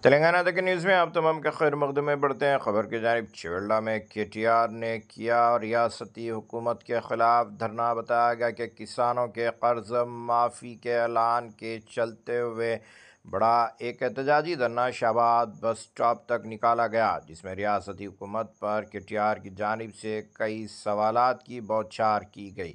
तेलंगाना तक न्यूज़ में आप तमाम का खैर मकदम में बढ़ते हैं। खबर की जानिब चिवल्ला में KTR ने किया रियासती हुकूमत के ख़िलाफ़ धरना। बताया गया कि किसानों के कर्ज माफ़ी के ऐलान के चलते हुए बड़ा एक एहतजाजी धरना शाहबाद बस स्टॉप तक निकाला गया, जिसमें रियासती हुकूमत पर KTR की जानिब से कई सवालात की बौछार की गई।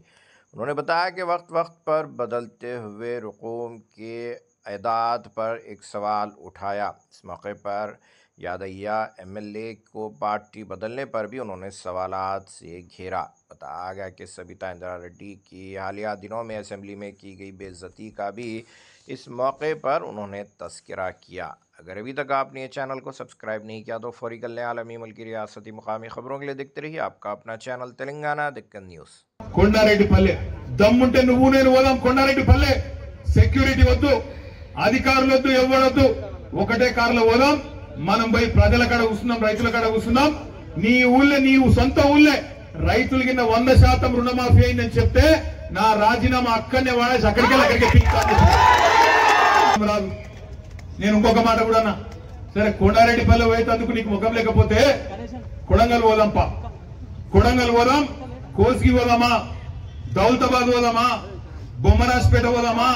उन्होंने बताया कि वक्त वक्त पर बदलते हुए रकूम के एदाद पर एक सवाल उठाया। इस मौके पर यादैया MLA को पार्टी बदलने पर भी उन्होंने सवालात से घेरा। बताया गया कि सबिता इंदिरा रेड्डी की हालिया दिनों में असेंबली में की गई बेइज्जती का भी इस मौके पर उन्होंने तस्करा किया। अगर अभी तक आपने ये चैनल को सब्सक्राइब नहीं किया तो फौरी कर लें। आलमी मुल्की रियासती मुकामी खबरों के लिए देखते रहिए आपका अपना चैनल तेलंगाना दक्कन न्यूज़। కొండారెడ్డిపల్లె దమ్ముంటే నువ్వు నేను పోదాం కొండారెడ్డిపల్లె సెక్యూరిటీ వద్దు అధికారులు వద్దు ఎవ్వడొద్దు ఒకటే కార్లో పోదాం మనం పోయి ప్రజల కాడ కూర్చున్నాం రైతుల కాడ కూర్చున్నాం నీ ఊళ్ళే నీవు సొంత ఊళ్ళే రైతుల కింద 100% రుణమాఫీ అయిందని చెప్తే నా రాజీనామా అక్కడనే వాడేసి అక్కడికి పీక్తాను రాదు నేను ఇంకొక మాట కూడా అన్నా సరే కొండారెడ్డిపల్లె పోయేందుకు నీకు ముఖం లేకపోతే కొడంగల్ పోదాంపా కొడంగల్ పోదాం కోస్గి పోదామా దౌలతాబాద్ పోదామా బొమ్మరాజ్పేట పోదామా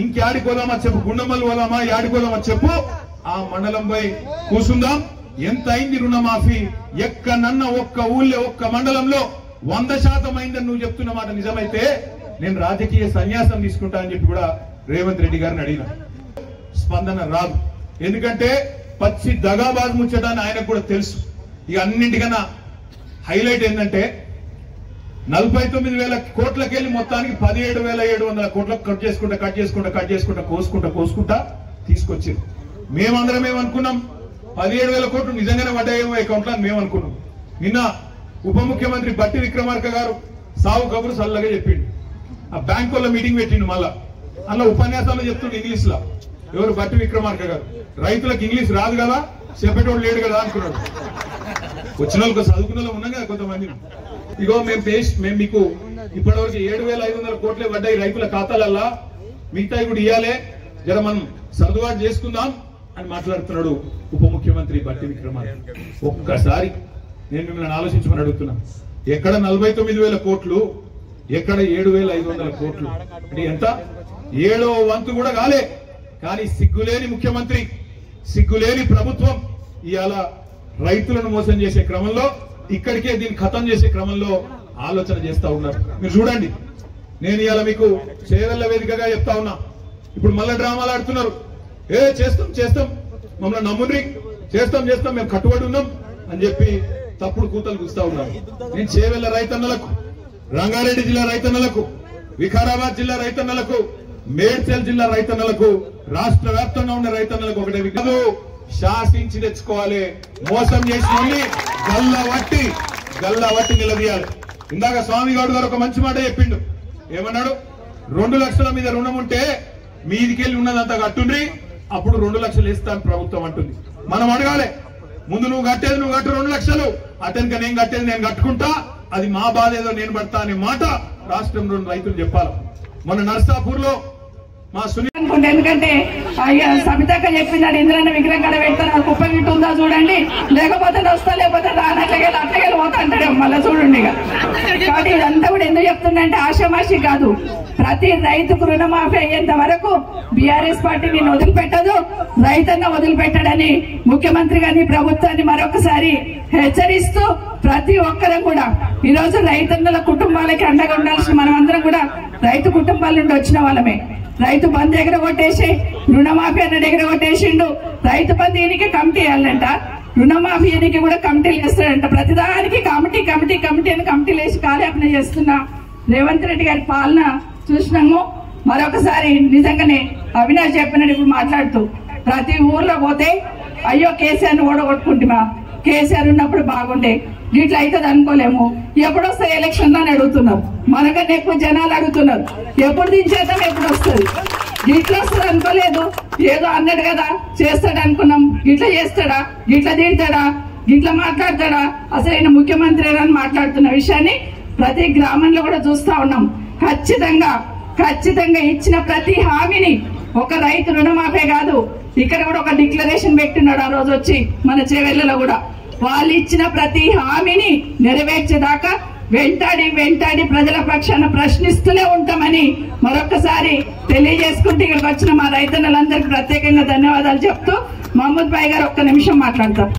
ఇంక్యాడికి పోదామా చెప్పు గుండమల్లి పోదామా యాడికి పోదామా చెప్పు ఆ మండలం పోయి కూసుందాం ఎంత అయింది రుణమాఫీ ఎక్కడన్నా ఒక్క ఊళ్ళో ఒక్క మండలంలో 100% అయిందని నువ్వు చెప్తున్న మాట నిజమైతే నేను రాజకీయ సన్యాసం తీసుకుంటా అని చెప్పి కూడా రేవంత్ రెడ్డి గారిని అడిగిన స్పందన రాదు ఎందుకంటే పచ్చి దగాబాద్ ముచ్చటాన్ని ఆయనకు కూడా తెలుసు ఇక అన్నింటికన్నా హైలైట్ ఏంటంటే 49,000 కోట్లకెళ్ళి మొత్తానికి 17,700 కోట్లకు కట్ చేసుకుంటా కోసుకుంటా తీసుకొచ్చారు మేమందరం ఏమనుకున్నాం 17,000 కోట్లు నిజంగానే పడ్డాయేమో అకౌంట్లో మేము అనుకున్నాం నిన్న ఉప ముఖ్యమంత్రి బట్టి విక్రమార్క గారు సావు కబురు సల్లగా చెప్పిండు ఆ బ్యాంక్ వాళ్ళ మీటింగ్ పెట్టిండు మళ్ళా అలా ఉపన్యాసాలు చెప్తుండే ఇంగ్లీష్ లో ఎవరు బట్టి విక్రమార్క గారు రైతులకు ఇంగ్లీష్ రాదు కదా చెప్పేటోడు లేడు కదా అనుకున్నాడు వచ్చిన వాళ్ళకి చదువుకున్న వాళ్ళు ఉన్నాం కదా కొంతమంది ఇగో మేము మీకు ఇప్పటివరకు 7,500 కోట్లే పడ్డాయి రైతుల ఖాతాలల్లా మిగతాయి కూడా ఇవ్వాలే జర మనం సర్దుబాటు చేసుకుందాం అని మాట్లాడుతున్నాడు ఉప ముఖ్యమంత్రి బట్టి విక్రమార్క ఒక్కసారి నేను మిమ్మల్ని ఆలోచించమని అడుగుతున్నా ఎక్కడ 49,000 కోట్లు ఎక్కడ 7,500 కోట్లు అంటే ఎంత 7వ వంతు కూడా కాలే కానీ సిగ్గులేని ముఖ్యమంత్రి సిగ్గులేని ప్రభుత్వం ఇవాళ రైతులను మోసం చేసే క్రమంలో ఇక్కడికే దీన్ని ఖతం చేసే క్రమంలో ఆలోచన చేస్తా ఉన్నారు మీరు చూడండి నేను ఇవాళ మీకు చేవెళ్ల వేదికగా చెప్తా ఉన్నా ఇప్పుడు మళ్ళీ డ్రామాలు ఆడుతున్నారు చేస్తాం మమ్మల్ని నమ్ముని చేస్తాం మేము కట్టుబడి ఉన్నాం అని చెప్పి తప్పుడు కూతలు కూస్తా ఉన్నారు నేను చేవెళ్ల రైతన్నలకు రంగారెడ్డి జిల్లా రైతన్నలకు వికారాబాద్ జిల్లా రైతన్నలకు మేడ్చల్ జిల్లా రైతన్నలకు రాష్ట్ర వ్యాప్తంగా ఉన్న రైతన్నలకు ఒకటే వికాదు శాసించి తెచ్చుకోవాలి మోసం చేసి గల్లవట్టి నిలదీయాలి ఇందాక స్వామి గౌడ్ గారు ఒక మంచి మాట చెప్పిండు ఏమన్నాడు 2 లక్షల మీద రుణం ఉంటే మీదికెళ్ళి ఉన్నదంతా కట్టుండ్రి అప్పుడు 2 లక్షలు ఇస్తాను ప్రభుత్వం అంటుంది మనం అడగాలి ముందు నువ్వు కట్టు 2 లక్షలు అతనికి నేను కట్టేది నేను కట్టుకుంటా అది మా బాధ ఏదో నేను పడతా అనే మాట రాష్ట్రంలోని రైతులు చెప్పాలి మన నర్సాపూర్ లో మా ఎందుకంటే సబితక్క చెప్పిందని ఇంద్రన్న విగ్రహం కడ పెడతారు కుప్ప గిట్టు ఉందా చూడండి లేకపోతే వస్తా లేకపోతే అట్లకెళ్ళి పోతా అంటాడు మళ్ళీ చూడండి కాబట్టి ఇదంతా కూడా ఎందుకు చెప్తుందంటే ఆషామాషి కాదు ప్రతి రైతుకు రుణమాఫీ అయ్యేంత వరకు బీఆర్ఎస్ పార్టీ నేను వదిలిపెట్టదు రైతన్న వదిలిపెట్టడని ముఖ్యమంత్రి గారిని ప్రభుత్వాన్ని మరొకసారి హెచ్చరిస్తూ ప్రతి ఒక్కరం కూడా ఈ రోజు రైతన్నల కుటుంబాలకి అండగా ఉండాల్సిన మనమందరం కూడా రైతు కుటుంబాల నుండి వచ్చిన వాళ్ళమే రైతు బంధు ఎగరగొట్టేసి రుణమాఫీ అన్నది ఎగరగొట్టేసిండు రైతు బంధు ఈయనకి కమిటీ వేయాలంట రుణమాఫీ ఈయనకి కూడా కమిటీలు వేస్తాడంట ప్రతిదానికి కమిటీ అని కమిటీలు వేసి కార్యాపన చేస్తున్న రేవంత్ రెడ్డి గారి పాలన చూసినాము మరొకసారి నిజంగానే అవినాష్ చెప్పినట్టు ఇప్పుడు మాట్లాడుతూ ప్రతి ఊర్లో పోతే అయ్యో కేసీఆర్ని ఓడగొట్టుకుంటున్నా కేసీఆర్ ఉన్నప్పుడు బాగుండే ఇట్లా అవుతుంది అనుకోలేము ఎప్పుడు వస్తాయి ఎలక్షన్ అని అడుగుతున్నారు మనకన్నా ఎక్కువ జనాలు అడుగుతున్నారు ఎప్పుడు దించేద్దాం ఎప్పుడు వస్తుంది ఇట్లా వస్తుంది అనుకోలేదు ఏదో అన్నాడు కదా చేస్తాడు అనుకున్నాం ఇట్లా చేస్తాడా ఇట్లా తిడతాడా ఇట్లా మాట్లాడతాడా అసలు ఆయన ముఖ్యమంత్రి అని మాట్లాడుతున్న విషయాన్ని ప్రతి గ్రామంలో కూడా చూస్తా ఉన్నాం ఖచ్చితంగా ఇచ్చిన ప్రతి హామీని ఒక రైతు రుణమాఫీ కాదు, ఇక్కడ కూడా ఒక డిక్లరేషన్ పెట్టినాడు ఆ రోజు వచ్చి మన చేవెళ్లలో కూడా. వాళ్ళు ఇచ్చిన ప్రతి హామీని నెరవేర్చేదాకా వెంటాడి ప్రజల పక్షాన ప్రశ్నిస్తూనే ఉంటామని మరొకసారి తెలియజేసుకుంటూ ఇక్కడికి వచ్చిన మా రైతన్నలందరికీ ప్రత్యేకంగా ధన్యవాదాలు చెప్తూ మహమూద్ భాయ్ గారు ఒక్క నిమిషం మాట్లాడతారు.